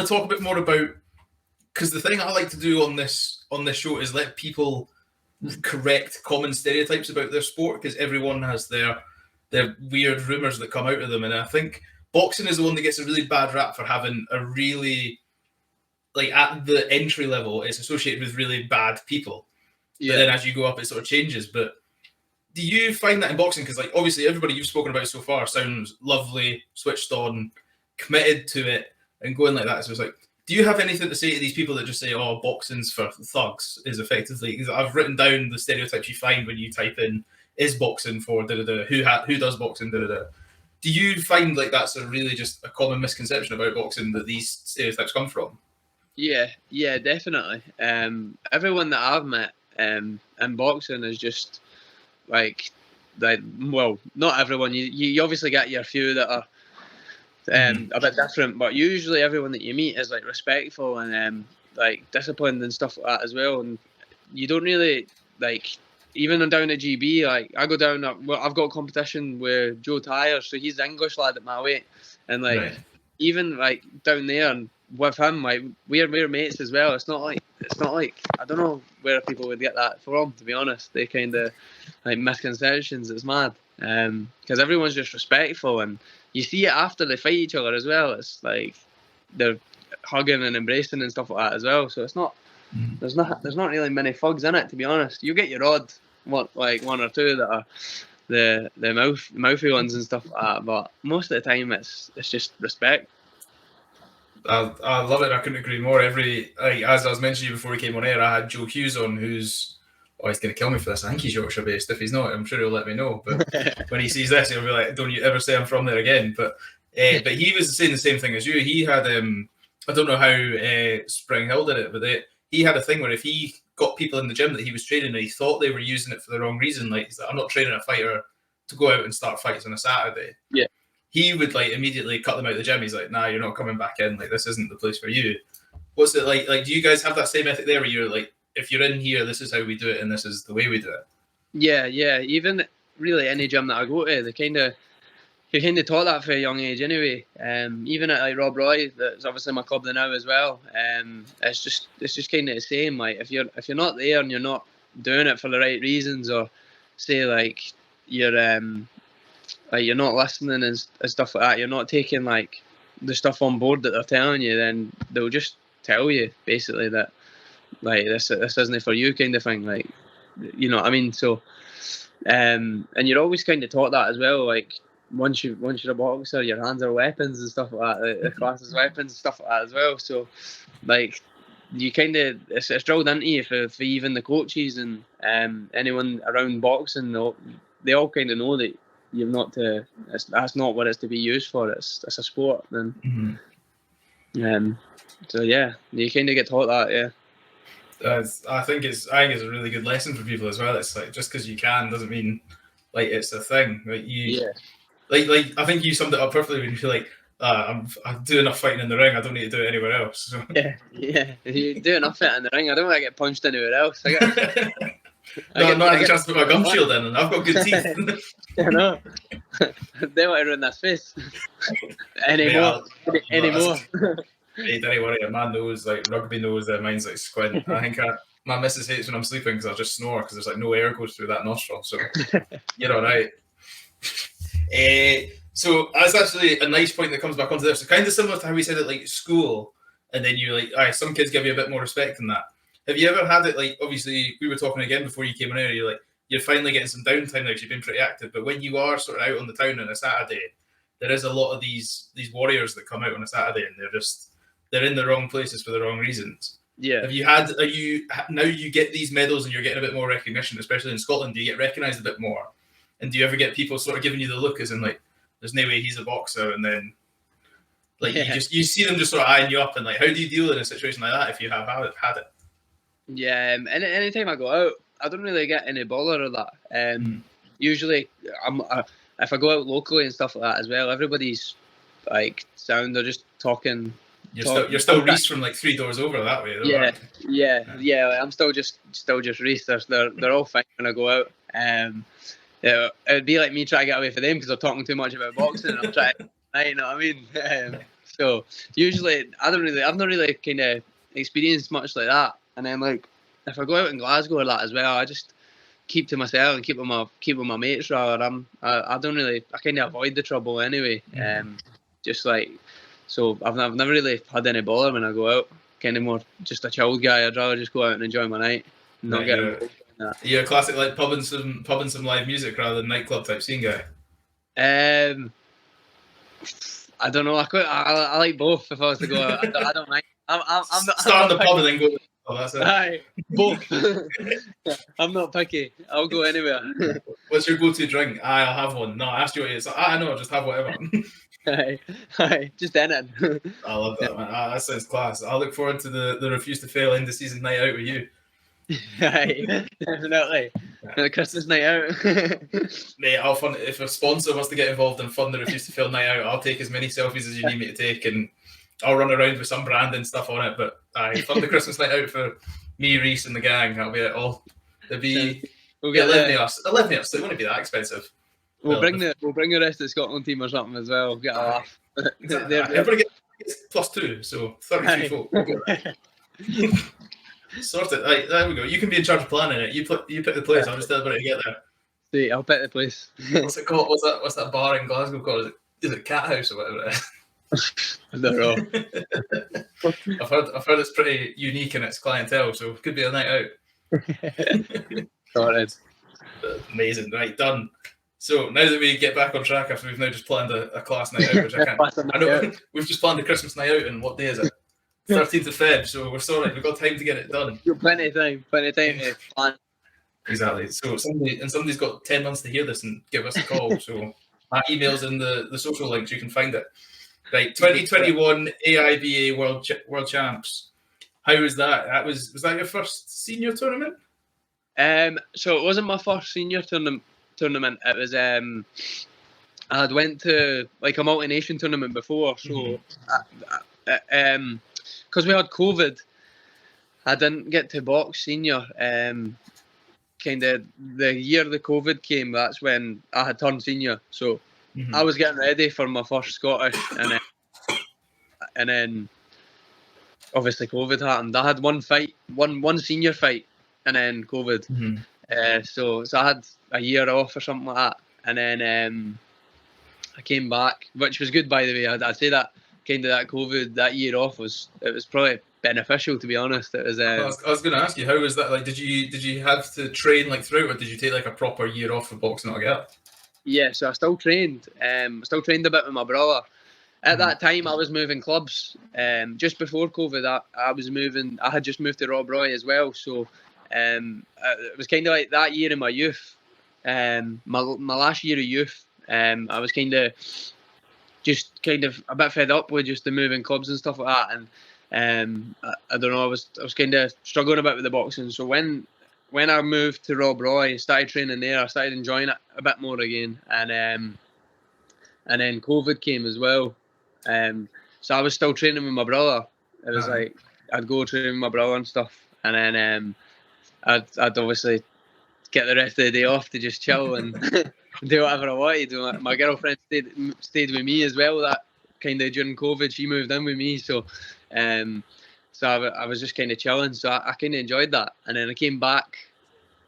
want to talk a bit more about, because the thing I like to do on this show is let people correct common stereotypes about their sport, because everyone has their weird rumours that come out of them, and I think boxing is the one that gets a really bad rap for having a really, like, at the entry level, it's associated with really bad people. Yeah. But then as you go up, it sort of changes. But do you find that in boxing? Because, like, obviously everybody you've spoken about so far sounds lovely, switched on, committed to it, and going like that. So it's like, do you have anything to say to these people that just say, "Oh, boxing's for thugs"? Is effectively, because I've written down the stereotypes you find when you type in "is boxing for da da da," who does boxing da da da. Do you find like that's a really just a common misconception about boxing that these stereotypes come from? Yeah, definitely. Everyone that I've met in boxing is just like, well, not everyone. You obviously get your few that are a bit different, but usually everyone that you meet is like respectful and like disciplined and stuff like that as well. And you don't really like, even down at GB, like I go down. I've got competition with Joe Tyers, so he's the English lad at my weight, and like even like down there and with him, like we're mates as well. It's not like I don't know where people would get that from. To be honest, they kind of like misconceptions. It's mad because everyone's just respectful, and you see it after they fight each other as well. It's like they're hugging and embracing and stuff like that as well. So it's not there's not really many thugs in it, to be honest. You get your odd one or two that are the mouthy ones and stuff like that, but most of the time it's just respect. I love it. I couldn't agree more. As I was mentioning before we came on air, I had Joe Hughes on, who's he's going to kill me for this. I think he's Yorkshire based. If he's not, I'm sure he'll let me know. But when he sees this, he'll be like, "Don't you ever say I'm from there again." But he was saying the same thing as you. He had I don't know how Spring Hill did it, but he had a thing where if he got people in the gym that he was training and he thought they were using it for the wrong reason, like he's like, "I'm not training a fighter to go out and start fights on a Saturday." Yeah. He would like immediately cut them out of the gym. He's like, "Nah, you're not coming back in. Like, this isn't the place for you." What's it like? Like, do you guys have that same ethic there, where you're like, if you're in here, this is how we do it, and this is the way we do it? Yeah. Even really any gym that I go to, you're kind of taught that from a young age anyway. Even at like Rob Roy, that's obviously my club now as well. It's just kind of the same. Like if you're not there and you're not doing it for the right reasons, or say like you're not listening and stuff like that, you're not taking like the stuff on board that they're telling you, then they'll just tell you basically that like this isn't for you, kind of thing. Like, you know what I mean? So and you're always kind of taught that as well. Like once you're a boxer, your hands are weapons and stuff like that. The class is weapons and stuff like that as well. So like you kind of it's drilled into you for even the coaches and anyone around boxing. They all kind of know that you've not to. That's not what it's to be used for. It's a sport. And so yeah, you kind of get taught that. Yeah. I think it's a really good lesson for people as well. It's like just because you can doesn't mean like it's a thing. Like like I think you summed it up perfectly when you feel like I do enough fighting in the ring. I don't need to do it anywhere else. So. Yeah. You do enough fighting in the ring. I don't want to get punched anywhere else. I have a chance to put my gum shield in, and I've got good teeth. I know. They want to ruin this face anymore. Hey, don't worry, a man knows, like rugby knows that mine's like squint. I think my missus hates when I'm sleeping because I just snore because there's like no air goes through that nostril. So you're all right. So that's actually a nice point that comes back onto this. So kind of similar to how we said it, like school, and then you're like, some kids give you a bit more respect than that. Have you ever had it like, obviously we were talking again before you came in here, you're finally getting some downtime now because you've been pretty active, but when you are sort of out on the town on a Saturday, there is a lot of these warriors that come out on a Saturday and they're in the wrong places for the wrong reasons. Yeah. Now you get these medals and you're getting a bit more recognition, especially in Scotland, do you get recognised a bit more? And do you ever get people sort of giving you the look as in like, there's no way he's a boxer, and then like you see them just sort of eyeing you up, and like, how do you deal in a situation like that if you have had it? Yeah, anytime I go out, I don't really get any bother of that. Usually, if I go out locally and stuff like that as well, everybody's like sound. They're just talking. You're still Reese from like 3 doors over that way, though, yeah. I'm still just Reese. They're all fine when I go out. Yeah, it would be like me trying to get away from them because they're talking too much about boxing, and I'm trying. You know what I mean? So usually I've not really kind of experienced much like that. And then like if I go out in Glasgow or that as well, I just keep to myself and keep with my mates rather. I don't really, I kind of avoid the trouble anyway. Just like, so I've never really had any bother when I go out. Kind of more just a chilled guy. I'd rather just go out and enjoy my night, and not get involved in that. You're a classic like pub and some live music rather than nightclub type scene guy. I don't know. I like both. If I was to go out, I don't mind. I'm not start in the pub and then go. Oh, that's it. Aye, both. I'm not picky. I'll go anywhere. What's your go-to drink? I'll have one. No, I asked you what it is. I know, just have whatever. Aye, just anything. I love that, man. That sounds class. I look forward to the Refuse to Fail end of season night out with you. Aye, definitely. The Christmas night out. Mate, I'll fund if a sponsor wants to get involved and fund the Refuse to Fail night out, I'll take as many selfies as you need me to take, and I'll run around with some branding stuff on it. But I fund the Christmas night out for me, Reese, and the gang. That'll be it all. It'll be we'll get 11 of us. 11 of us. So it wouldn't be that expensive. We'll bring the rest of the Scotland team or something as well. Get a laugh. Everybody gets +2, so 33 folk. Sorted. Right, there we go. You can be in charge of planning it. You pick the place. I'll just tell everybody to get there. See, I'll pick the place. What's it called? What's that bar in Glasgow called? Is it Cat House or whatever it is? I don't know. I've heard it's pretty unique in its clientele, so it could be a night out. Sorted. Amazing. Right, done. So now that we get back on track after we've now just planned a class night out, which I can't. I know we've just planned a Christmas night out, and what day is it? 13th of Feb, so we're sorry, we've got time to get it done. You've plenty of time to plan. Exactly. So somebody's got 10 months to hear this and give us a call. So my email's in the social links, you can find it. Right, 2021 AIBA World Champs. How was that? Was that your first senior tournament? So it wasn't my first senior tournament. It was I had went to like a multi-nation tournament before, so because we had COVID, I didn't get to box senior. Kind of the year the COVID came, that's when I had turned senior. So I was getting ready for my first Scottish, and then obviously COVID happened. I had one senior fight, and then COVID. So I had a year off or something like that, and then I came back, which was good, by the way. I'd say that kind of that COVID, that year off was probably beneficial, to be honest. It was. I was going to ask you, how was that? Like, did you have to train like throughout, or did you take like a proper year off for boxing altogether? Yeah, so I still trained. Still trained a bit with my brother. At that time, I was moving clubs. Just before COVID, I was moving. I had just moved to Rob Roy as well, so. It was kind of like that year in my youth, my last year of youth. I was kind of a bit fed up with just the moving clubs and stuff like that, and I don't know. I was kind of struggling a bit with the boxing. So when I moved to Rob Roy, started training there, I started enjoying it a bit more again, and then COVID came as well. So I was still training with my brother. It was like I'd go train with my brother and stuff, and then. I'd obviously get the rest of the day off to just chill and do whatever I wanted. My girlfriend stayed with me as well. That kind of during COVID, she moved in with me, so I was just kind of chilling. So I kind of enjoyed that. And then I came back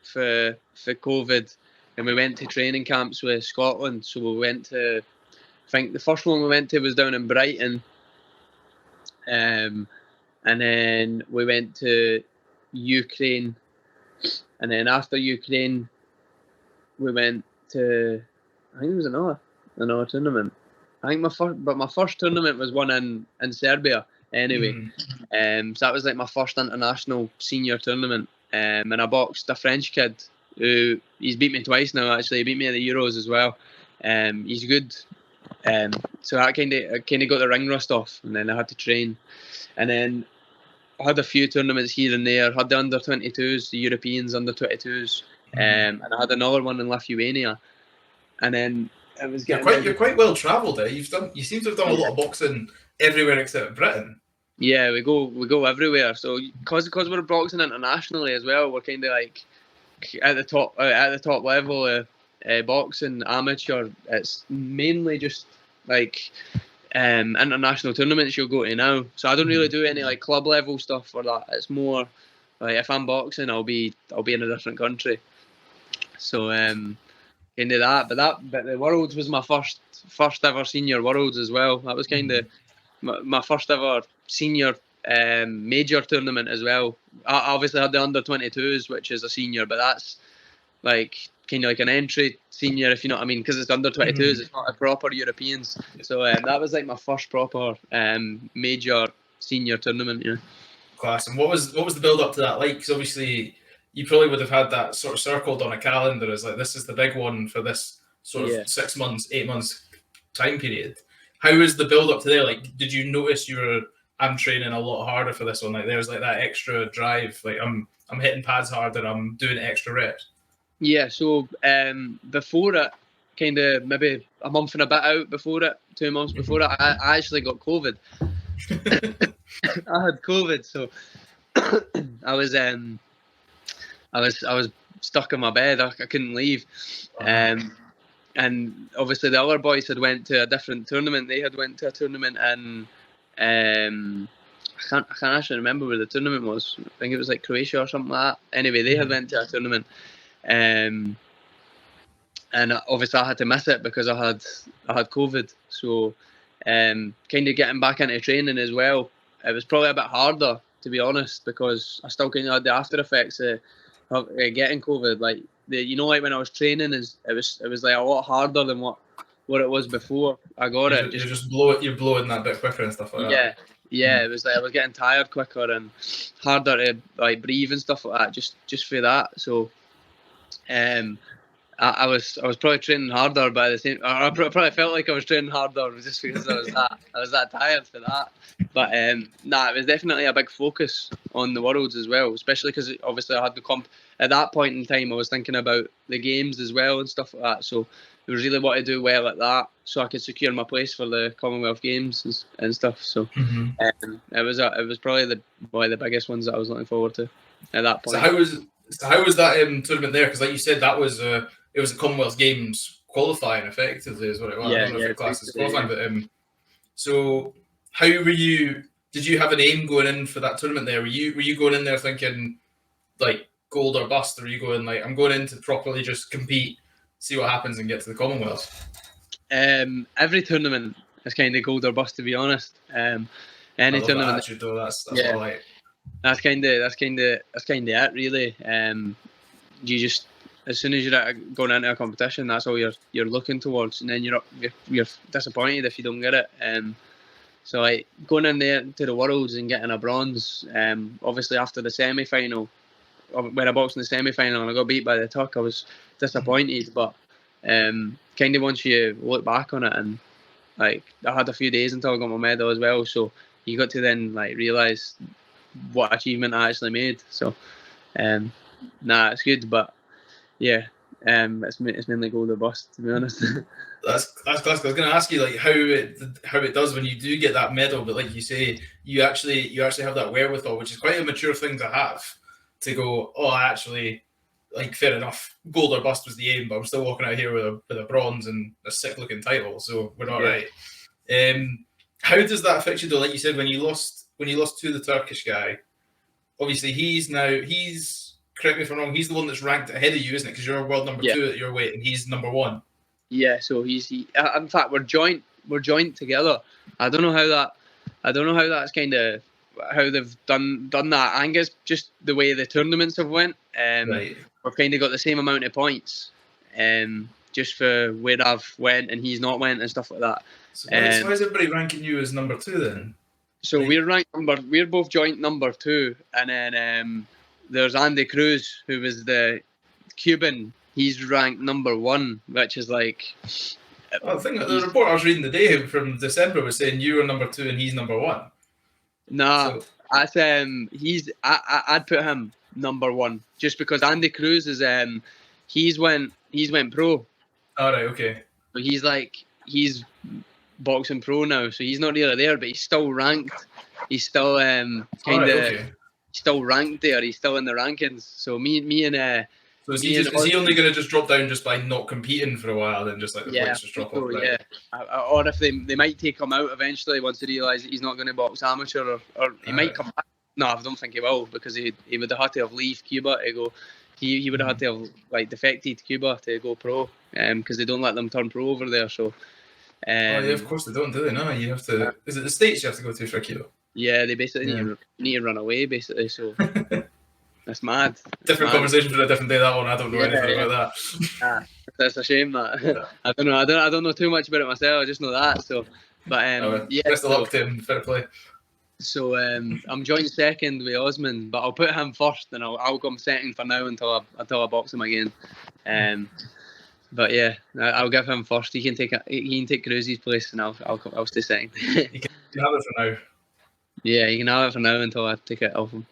for COVID, and we went to training camps with Scotland. So we went to, I think the first one we went to was down in Brighton, and then we went to Ukraine. And then after Ukraine, we went to, I think it was another tournament. I think my first tournament was one in Serbia anyway. So that was like my first international senior tournament. And I boxed a French kid who he's beat me twice now. Actually, he beat me at the Euros as well. He's good. So I kind of got the ring rust off, and then I had to train, and then. I had a few tournaments here and there. I had the under-22s, the Europeans under-22s, and I had another one in Lithuania. And then it was getting. You're quite well travelled, eh? You seem to have done a lot of boxing everywhere except Britain. Yeah, we go everywhere. So because we're boxing internationally as well, we're kind of like at the top level of boxing amateur. It's mainly just like international tournaments you'll go to now. So I don't really do any like club level stuff for that. It's more like if I'm boxing, I'll be in a different country. So into that, but the Worlds was my first ever senior Worlds as well. That was kind of my first ever senior major tournament as well. I obviously had the under-22s, which is a senior, but that's like kind of like an entry senior, if you know what I mean, because it's under-22s. It's not a proper Europeans. So that was like my first proper major senior tournament. Yeah. Class. And what was the build up to that like? Because obviously you probably would have had that sort of circled on a calendar as like, this is the big one for this sort of 6 months, 8 months time period. How was the build up to there? Like, did you notice I'm training a lot harder for this one? Like, there's like that extra drive. Like, I'm hitting pads harder. I'm doing extra reps. Yeah. So before it, kind of maybe a month and a bit out before it, 2 months before it, I actually got COVID. I had COVID, so I was stuck in my bed. I couldn't leave. And obviously the other boys had went to a different tournament. They had went to a tournament in I can't actually remember where the tournament was. I think it was like Croatia or something like that. Anyway, they had went to a tournament, and obviously I had to miss it because I had COVID. So kind of getting back into training as well, it was probably a bit harder, to be honest, because I still kind of had the after effects of getting COVID. Like like when I was training, it was like a lot harder than what it was before I got it. You're blowing that bit quicker and stuff like that. Yeah. It was like I was getting tired quicker and harder to like breathe and stuff like that. Just for that. So, I was probably training harder, but at the same, I probably felt like I was training harder just because I was that tired for that. But it was definitely a big focus on the Worlds as well, especially because obviously I had the comp. At that point in time, I was thinking about the games as well and stuff like that. So it was really what to do well at that, so I could secure my place for the Commonwealth Games and stuff. So it was probably one of the biggest ones that I was looking forward to at that point. So how was that tournament there? Because like you said, that was it was a Commonwealth Games qualifying effectively is what it was. I don't know if the class is qualifying, but so how were you? Did you have an aim going in for that tournament there? Were you going in there thinking like gold or bust, or were you going like, I'm going in to properly just compete, see what happens, and get to the Commonwealth? Every tournament is kind of gold or bust, to be honest. Any tournament. That attitude, though, that's what I like. That's kind of it, really. You just, as soon as you're going into a competition, that's all you're looking towards, and then you're disappointed if you don't get it. So like going in there to the Worlds and getting a bronze, obviously after the semi-final, when I boxed in the semi-final and I got beat by the Tuck, I was disappointed. But kind of once you look back on it, and like I had a few days until I got my medal as well, so you got to then like realise what achievement I actually made. So it's good, but yeah, it's mainly gold or bust, to be honest. That's classic. I was going to ask you like how it does when you do get that medal, but like you say, you actually have that wherewithal, which is quite a mature thing to have, to go, actually, like, fair enough, gold or bust was the aim, but I'm still walking out here with a bronze and a sick looking title, so we're not right. How does that affect you though? Like you said, when you lost to the Turkish guy, obviously he's correct me if I'm wrong, he's the one that's ranked ahead of you, isn't it? Because you're world number 2 at your weight and he's number 1. Yeah, so he's in fact we're joint together. I don't know how that's kind of how they've done that. I think it's just the way the tournaments have went. Right. We've kind of got the same amount of points, just for where I've went and he's not went and stuff like that. So why is everybody ranking you as number 2 then? So we're both joint number 2, and then there's Andy Cruz, who was the Cuban. He's ranked number 1, which is like. I think the report I was reading today from December was saying you were number 2 and he's number 1. Nah, that's I'd put him number 1 just because Andy Cruz is he's went pro. All right, okay. So he's boxing pro now, so he's not really there, but he's still ranked. He's still still ranked there. He's still in the rankings. So me and So is he only going to just drop down just by not competing for a while, then just like the points just drop off? Right? Yeah. Or if they might take him out eventually once they realise that he's not going to box amateur, or he might come back. No, I don't think he will, because he would have had to have left Cuba to go. He would have had to have like defected Cuba to go pro, because they don't let them turn pro over there. So. Yeah, of course they don't, do they? No, you have to. Is it the States you have to go to for Cuba? Yeah, they basically need to run away, basically. So. That's mad. Different conversation for a different day. That one, I don't know anything about that. That's a shame. That I don't know. I don't know too much about it myself. I just know that. So, but best of luck to him. Fair play. So I'm joint second with Osman, but I'll put him first, and I'll come second for now until I box him again. But yeah, I'll give him first. He can take Cruz's place, and I'll stay second. You can have it for now. Yeah, you can have it for now until I take it off him.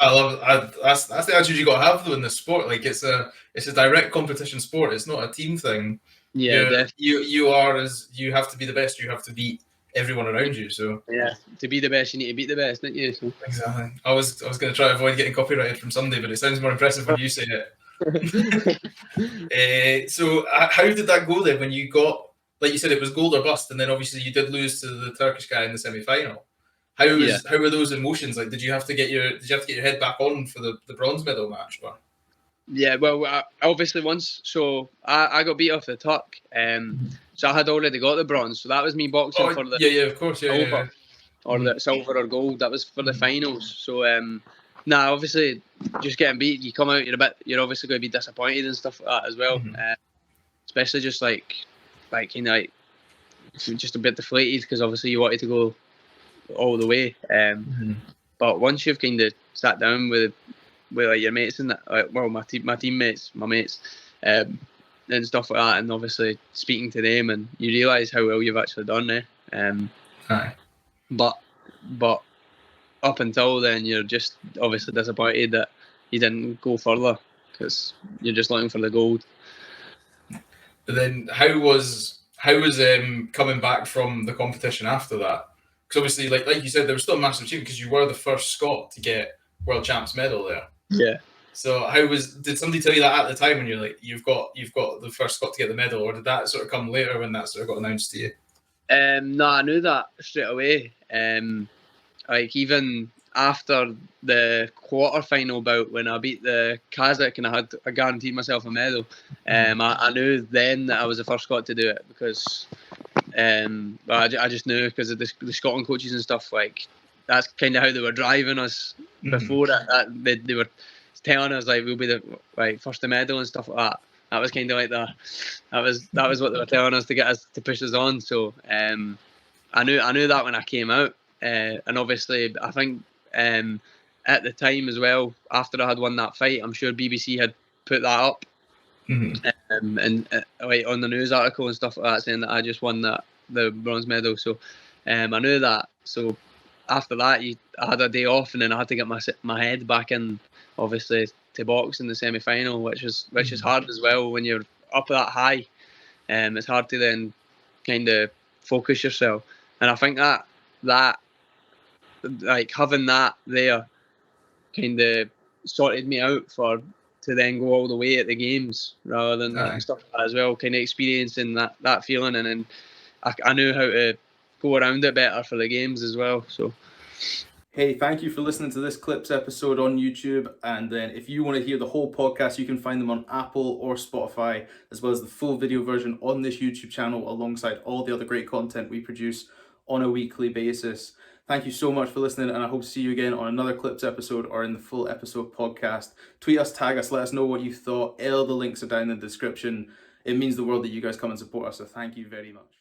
I love it. That's the attitude you got to have though in this sport. Like it's a direct competition sport. It's not a team thing. Yeah, you have to be the best. You have to beat everyone around you. So yeah, to be the best, you need to beat the best, don't you? So. Exactly. I was going to try to avoid getting copyrighted from somebody, but it sounds more impressive when you say it. So how did that go then? When you got, like you said, it was gold or bust, and then obviously you did lose to the Turkish guy in the semi-final. How were those emotions? Like, did you have to get your head back on for the bronze medal match? Or? Yeah, well, obviously once, so I got beat off the Turk, so I had already got the bronze, so that was me boxing for the of course, silver, or the silver or gold. That was for the finals. So obviously just getting beat, you come out, you're obviously going to be disappointed and stuff like that as well, especially just like just a bit deflated, because obviously you wanted to go all the way, but once you've kind of sat down with like your mates and that, my teammates, my mates, and stuff like that, and obviously speaking to them, and you realise how well you've actually done there. But up until then, you're just obviously disappointed that you didn't go further, because you're just looking for the gold. But then how was coming back from the competition after that? Because obviously, like you said, there was still a massive achievement because you were the first Scot to get World Champs medal there. Yeah. So did somebody tell you that at the time when you're like, you've got the first Scot to get the medal, or did that sort of come later when that sort of got announced to you? No, I knew that straight away. Like even after the quarter-final bout when I beat the Kazakh and I guaranteed myself a medal, I knew then that I was the first Scot to do it, because I just knew, because of the Scotland coaches and stuff, like that's kind of how they were driving us before that. They were telling us like we'll be the first to medal and stuff like that. That was kind of like that was what they were telling us to push us on. So I knew that when I came out, and obviously I think at the time as well, after I had won that fight, I'm sure BBC had put that up, and like on the news article and stuff like that, saying that I just won the bronze medal. So I knew that. So after that, I had a day off, and then I had to get my head back in, obviously, to box in the semi-final, which is hard as well when you're up that high. It's hard to then kind of focus yourself, and I think that like having that there kind of sorted me out to then go all the way at the games, rather than stuff like that as well, kind of experiencing that feeling, and then I knew how to go around it better for the games as well. So hey, thank you for listening to this Clips episode on YouTube, and then if you want to hear the whole podcast, you can find them on Apple or Spotify, as well as the full video version on this YouTube channel, alongside all the other great content we produce on a weekly basis. Thank you so much for listening, and I hope to see you again on another Clips episode or in the full episode podcast. Tweet us, tag us, let us know what you thought. All the links are down in the description. It means the world that you guys come and support us, so thank you very much.